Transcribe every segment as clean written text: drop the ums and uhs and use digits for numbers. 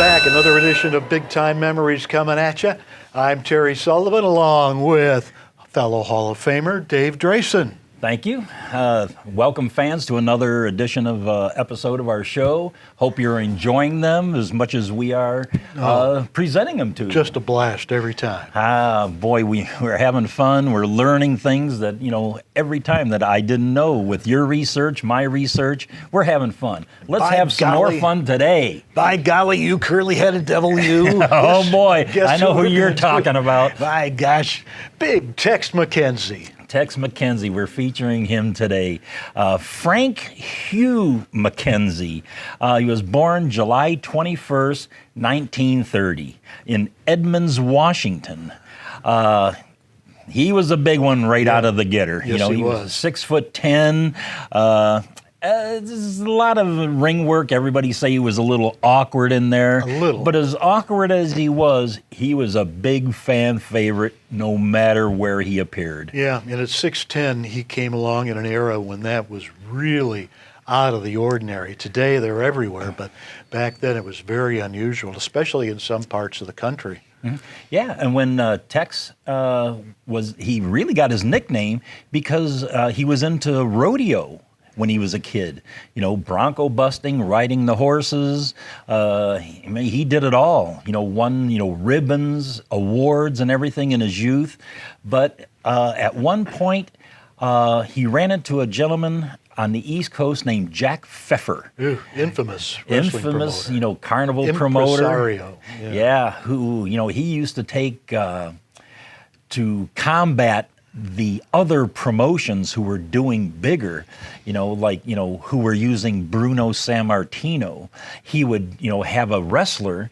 back. Another edition of Big Time Memories coming at you. I'm Terry Sullivan along with fellow Hall of Famer Dave Drason. Thank you. Welcome, fans, to another edition of episode of our show. Hope you're enjoying them as much as we are presenting them to you. Just a blast every time. Boy, we're having fun. We're learning things that, every time that I didn't know. With your research, my research, we're having fun. Let's have some more fun today. By golly, you curly-headed devil, you. Oh, boy. I know who you're talking about. My gosh. Big Tex McKenzie. Tex McKenzie, we're featuring him today. Frank Hugh McKenzie. He was born July 21st, 1930 in Edmonds, Washington. He was a big one right out of the getter. Yes, he was 6'10". There's a lot of ring work. Everybody say he was a little awkward in there. A little. But as awkward as he was a big fan favorite no matter where he appeared. Yeah, and at 6'10", he came along in an era when that was really out of the ordinary. Today, they're everywhere, but back then it was very unusual, especially in some parts of the country. Mm-hmm. Yeah, and when Tex he really got his nickname because he was into rodeo when he was a kid, bronco busting, riding the horses. He did it all. Won ribbons, awards, and everything in his youth. But at one point, he ran into a gentleman on the East Coast named Jack Pfeffer. Ooh, infamous promoter. Carnival Impresario. promoter. Yeah, who he used to take to combat the other promotions who were doing bigger, who were using Bruno Sammartino. He would, have a wrestler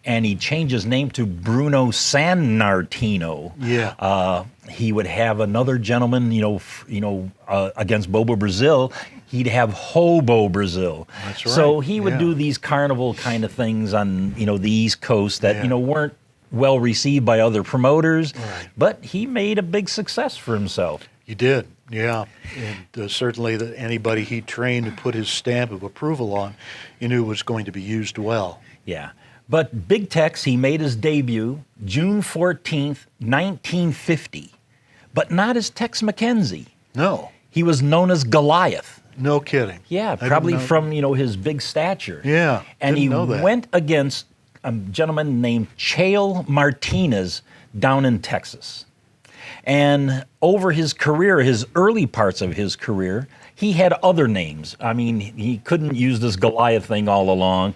and he'd change his name to Bruno Sammartino. Yeah. He would have another gentleman, against Bobo Brazil. He'd have Hobo Brazil. That's right. So he would do these carnival kind of things on, the East Coast that, weren't well received by other promoters, but he made a big success for himself. He did, yeah. And certainly anybody he trained and put his stamp of approval on, he knew was going to be used well. Yeah. But Big Tex, he made his debut June 14th, 1950, but not as Tex McKenzie. No. He was known as Goliath. No kidding. Yeah, probably from, his big stature. Yeah, and he know that. went against a gentleman named Chael Martinez down in Texas. And over his career, his early parts of his career, he had other names. I mean, he couldn't use this Goliath thing all along.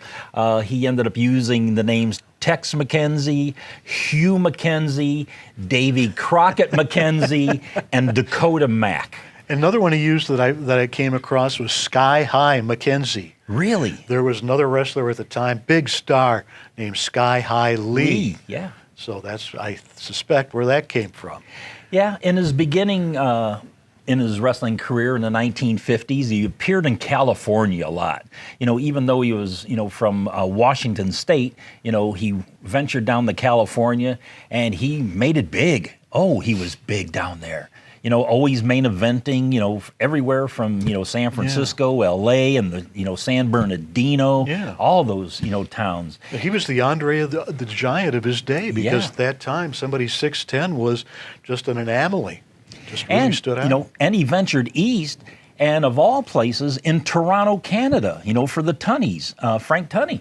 He ended up using the names Tex McKenzie, Hugh McKenzie, Davy Crockett McKenzie, and Dakota Mack. Another one he used that I came across was Sky High McKenzie. Really? There was another wrestler at the time, big star, named Sky High Lee. Yeah. So that's, I suspect, where that came from. Yeah, in his beginning, in his wrestling career in the 1950s, he appeared in California a lot. Even though he was, from Washington State, he ventured down to California and he made it big. Oh, he was big down there. Always main eventing, everywhere from, San Francisco, L.A., and the, San Bernardino, all those, towns. He was the Andre the Giant of his day because at that time somebody 6'10" was just an anomaly. Just really stood out. And he ventured east, and of all places, in Toronto, Canada, for the Tunnies, Frank Tunney.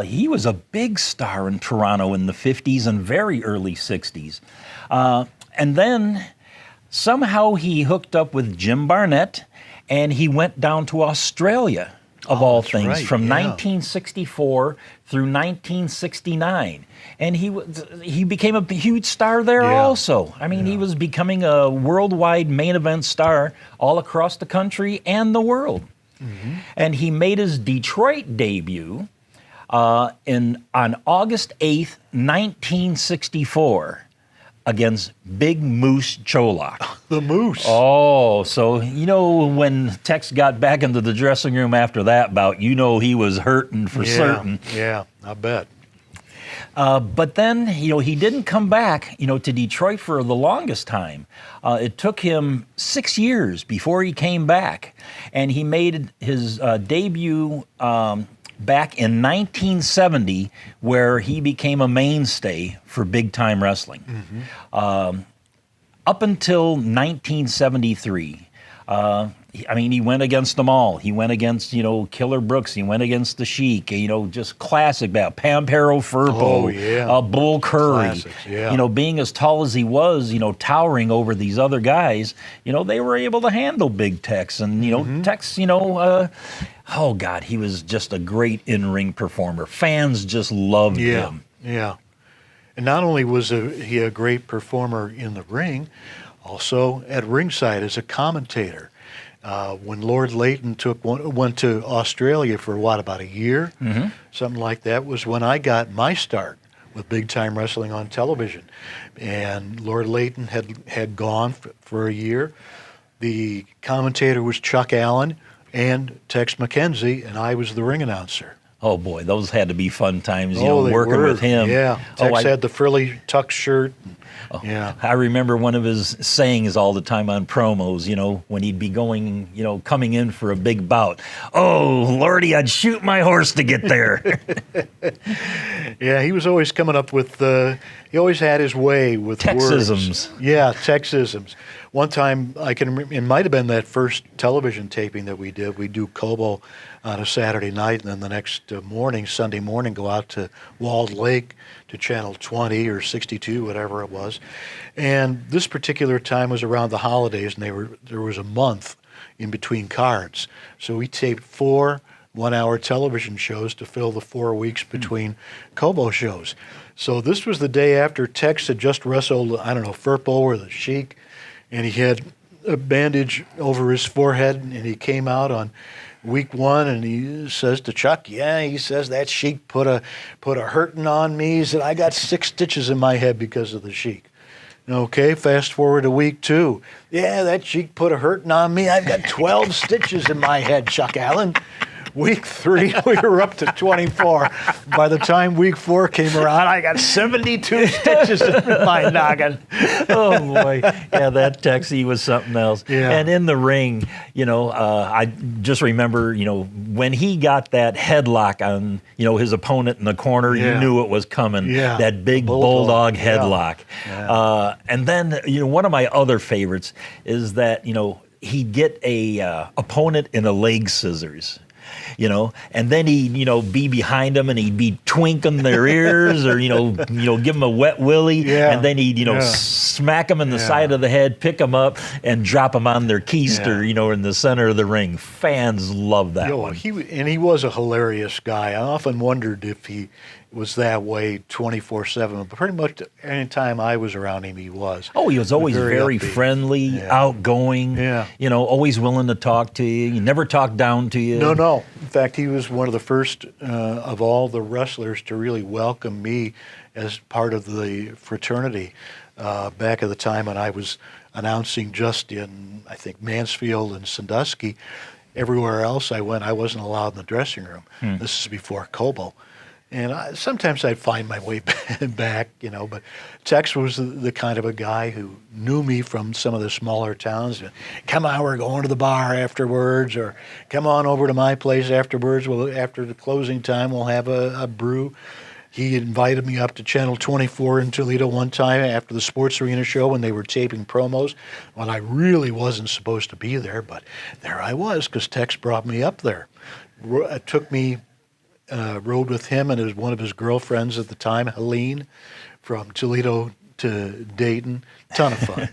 He was a big star in Toronto in the 50s and very early 60s. And then somehow he hooked up with Jim Barnett, and he went down to Australia, of all things, from 1964 through 1969. And he became a huge star there also. I mean, he was becoming a worldwide main event star all across the country and the world. Mm-hmm. And he made his Detroit debut on August 8th, 1964. Against Big Moose Cholak. The Moose. Oh, so when Tex got back into the dressing room after that bout, he was hurting for certain. Yeah, I bet. But then, he didn't come back, to Detroit for the longest time. It took him 6 years before he came back, and he made his debut back in 1970, where he became a mainstay for big time wrestling. Up until 1973, I mean, he went against them all. He went against, Killer Brooks. He went against the Sheik. Just classic about Pampero Firpo, Bull Curry. Classics, yeah. Being as tall as he was, towering over these other guys, they were able to handle Big Tex. And, Tex, oh, God, he was just a great in-ring performer. Fans just loved him. Yeah. And not only was he a great performer in the ring, also at ringside as a commentator. When Lord Layton went to Australia for about a year, something like that, was when I got my start with big time wrestling on television. And Lord Layton had gone for a year. The commentator was Chuck Allen and Tex McKenzie, and I was the ring announcer. Oh boy, those had to be fun times, working with him. Yeah, Tex had the frilly tuck shirt. Yeah, I remember one of his sayings all the time on promos, when he'd be coming in for a big bout. Oh, Lordy, I'd shoot my horse to get there. Yeah, he was always coming up with, he always had his way with Texisms. words. Yeah, Texisms. One time, I can remember, it might have been that first television taping that we did. We'd do Cobo on a Saturday night, and then the next morning, Sunday morning, go out to Walled Lake to Channel 20 or 62, whatever it was. And this particular time was around the holidays, and there was a month in between cards. So we taped 4 one-hour television shows to fill the 4 weeks between Cobo shows. So this was the day after Tex had just wrestled, Firpo or the Sheik, and he had a bandage over his forehead, and he came out on week 1, and he says to Chuck, he says, that Sheik put a hurting on me. He said, I got 6 stitches in my head because of the Sheik. Okay, fast forward to week 2. Yeah, that Sheik put a hurting on me. I've got 12 stitches in my head, Chuck Allen. Week 3, we were up to 24. By the time week 4 came around, I got 72 stitches in my noggin. Oh, boy. Yeah, that Tex, he was something else. Yeah. And in the ring, I just remember, when he got that headlock on, his opponent in the corner, you knew it was coming. Yeah. That big bulldog headlock. Yeah. And then, one of my other favorites is that, he'd get a opponent in a leg scissors. And then he'd, be behind them and he'd be twinkling their ears or, give them a wet willy. Yeah. And then he'd, smack them in the side of the head, pick them up and drop them on their keister, in the center of the ring. Fans love that one. He was a hilarious guy. I often wondered if he was that way 24/7, but pretty much any time I was around him, he was. Oh, he was always very upbeat. Friendly, outgoing, always willing to talk to you. He never talked down to you. No. In fact, he was one of the first of all the wrestlers to really welcome me as part of the fraternity back at the time when I was announcing just in, I think, Mansfield and Sandusky. Everywhere else I went, I wasn't allowed in the dressing room. This is before Cobo. And sometimes I'd find my way back, but Tex was the kind of a guy who knew me from some of the smaller towns. Come on, we're going to the bar afterwards, or come on over to my place afterwards. Well, after the closing time, we'll have a brew. He invited me up to Channel 24 in Toledo one time after the Sports Arena show when they were taping promos, when I really wasn't supposed to be there, but there I was because Tex brought me up there. It took me... rode with him and one of his girlfriends at the time, Helene, from Toledo to Dayton. Ton of fun.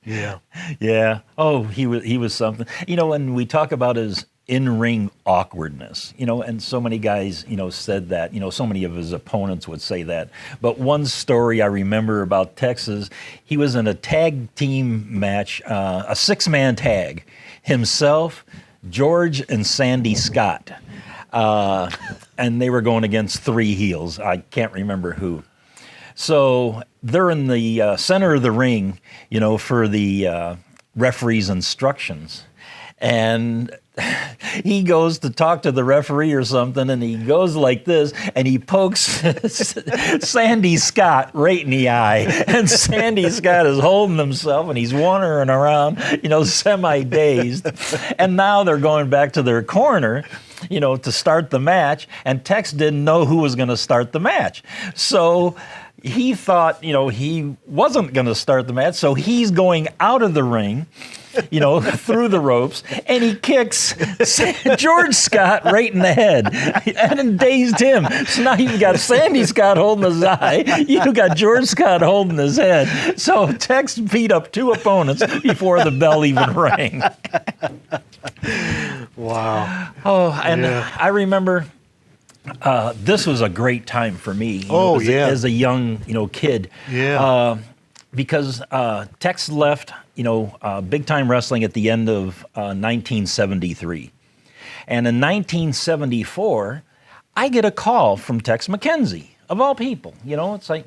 Yeah. Oh, he was something. And we talk about his in-ring awkwardness, and so many guys, said that, so many of his opponents would say that. But one story I remember about Texas, he was in a tag team match, a 6-man tag, himself, George, and Sandy Scott. And they were going against 3 heels. I can't remember who. So they're in the center of the ring, for the referee's instructions. and he goes to talk to the referee or something, and he goes like this, and he pokes Sandy Scott right in the eye. And Sandy Scott is holding himself, and he's wandering around, semi-dazed. And now they're going back to their corner, to start the match, and Tex didn't know who was going to start the match. So he thought, he wasn't going to start the match, so he's going out of the ring, through the ropes, and he kicks George Scott right in the head and dazed him. So now you've got Sandy Scott holding his eye, you've got George Scott holding his head. So Tex beat up two opponents before the bell even rang. Wow. Oh, and I remember this was a great time for me. As a young, kid. Yeah. Because Tex left, big time wrestling at the end of 1973. And in 1974, I get a call from Tex McKenzie, of all people. It's like,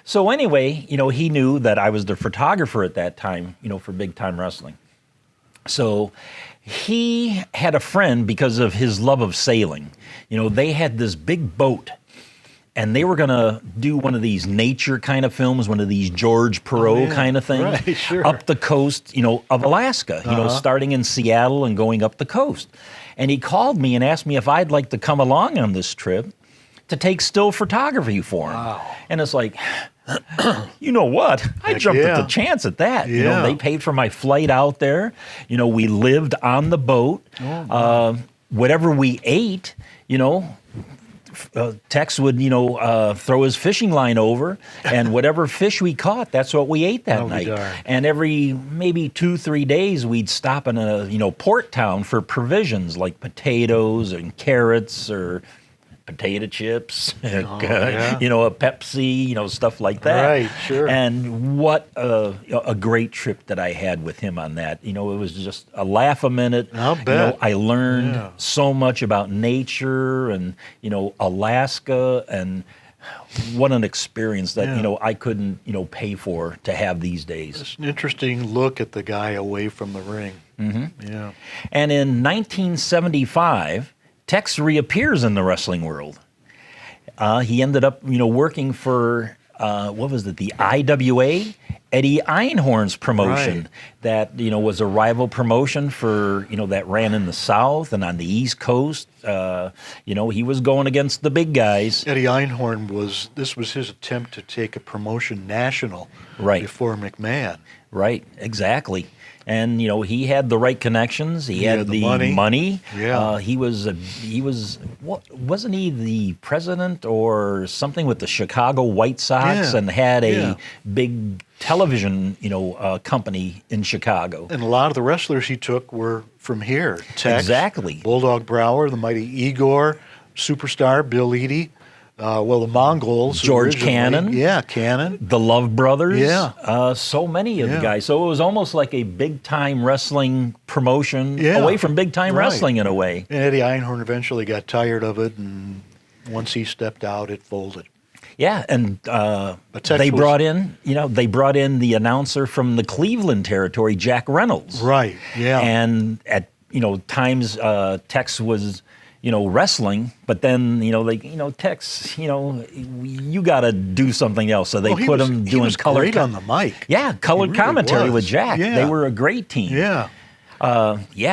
So anyway, he knew that I was the photographer at that time, for big time wrestling. So he had a friend because of his love of sailing. They had this big boat, and they were going to do one of these nature kind of films, one of these George Perot kind of things, right, sure. up the coast, of Alaska, starting in Seattle and going up the coast. And he called me and asked me if I'd like to come along on this trip to take still photography for him. Wow. And it's like, you know what? I jumped at the chance at that. Yeah. They paid for my flight out there. We lived on the boat. Oh, wow. Whatever we ate, Tex would, throw his fishing line over, and whatever fish we caught, that's what we ate that night. And every maybe 2-3 days, we'd stop in a, port town for provisions like potatoes and carrots or potato chips, a Pepsi, stuff like that. Right, sure. And what a great trip that I had with him on that. It was just a laugh a minute. I'll bet. I learned so much about nature and, Alaska, and what an experience that, I couldn't, pay for to have these days. It's an interesting look at the guy away from the ring. Mm-hmm. Yeah. And in 1975, Tex reappears in the wrestling world. He ended up, working for, the IWA, Eddie Einhorn's promotion. Right. That, was a rival promotion for, that ran in the South and on the East Coast. He was going against the big guys. Eddie Einhorn this was his attempt to take a promotion national before McMahon. Right, exactly. And he had the right connections. He had the money. Yeah. He wasn't he the president or something with the Chicago White Sox, and had a big television company in Chicago. And a lot of the wrestlers he took were from here. Tex, exactly. Bulldog Brower, the mighty Igor, Superstar, Bill Eadie. The Mongols. George Cannon. Yeah, Cannon. The Love Brothers. Yeah. So many of the guys. So it was almost like a big-time wrestling promotion away from big-time wrestling in a way. And Eddie Einhorn eventually got tired of it, and once he stepped out, it folded. Yeah, and they brought in the announcer from the Cleveland territory, Jack Reynolds. Right, yeah. And at, times Tex was wrestling, but then, Tex, you got to do something else. So they put him doing he was color. Great on the mic. Yeah, colored really commentary was. with Jack. Yeah. They were a great team. Yeah.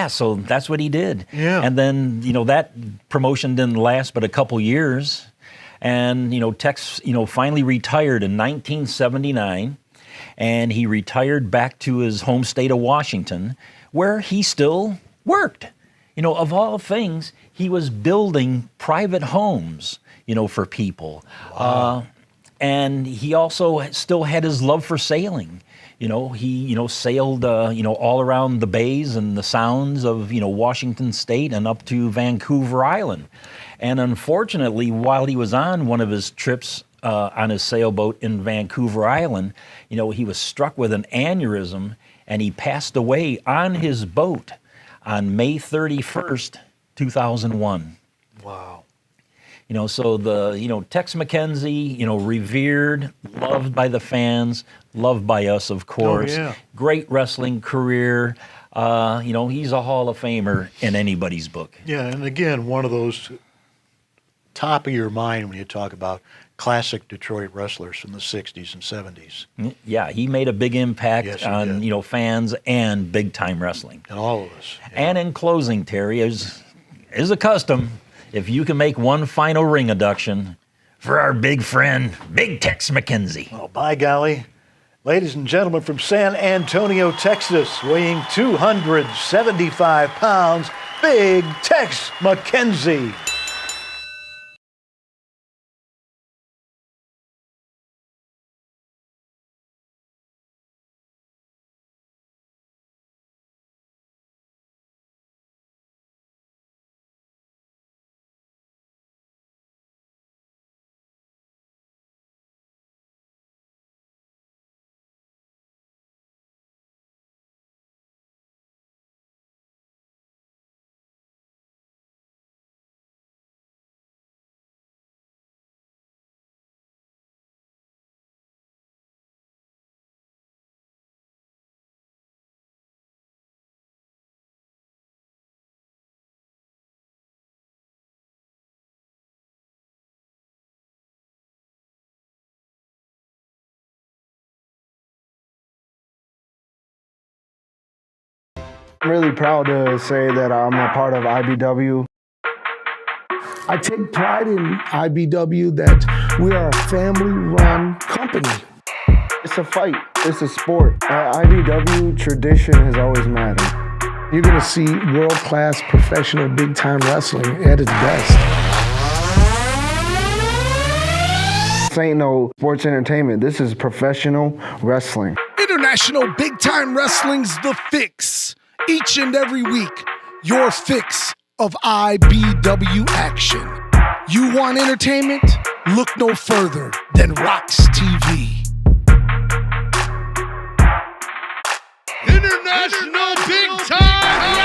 So that's what he did. Yeah. And then, that promotion didn't last but a couple years. And, Tex, finally retired in 1979. And he retired back to his home state of Washington, where he still worked. Of all things, he was building private homes, for people. Wow. And he also still had his love for sailing. He, sailed, all around the bays and the sounds of, Washington State and up to Vancouver Island. And unfortunately, while he was on one of his trips on his sailboat in Vancouver Island, he was struck with an aneurysm, and he passed away on his boat on May 31st, 2001. Wow. So the, Tex McKenzie, revered, loved by the fans, loved by us, of course. Oh, yeah. Great wrestling career. He's a Hall of Famer in anybody's book. Yeah, and again, one of those top of your mind when you talk about classic Detroit wrestlers from the 60s and 70s. Yeah, he made a big impact Yes, he on, did. Fans and big-time wrestling. And all of us. Yeah. And in closing, Terry, is a custom, if you can make one final ring induction for our big friend, Big Tex McKenzie. Oh, by golly. Ladies and gentlemen, from San Antonio, Texas, weighing 275 pounds, Big Tex McKenzie. I'm really proud to say that I'm a part of IBW. I take pride in IBW that we are a family-run company. It's a fight. It's a sport. At IBW, tradition has always mattered. You're going to see world-class professional big-time wrestling at its best. This ain't no sports entertainment. This is professional wrestling. International Big Time Wrestling's The Fix. Each and every week, your fix of IBW action. You want entertainment? Look no further than Rocks TV. International Big Time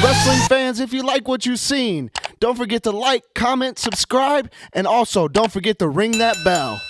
Wrestling! Wrestling fans, if you like what you've seen, don't forget to like, comment, subscribe, and also don't forget to ring that bell.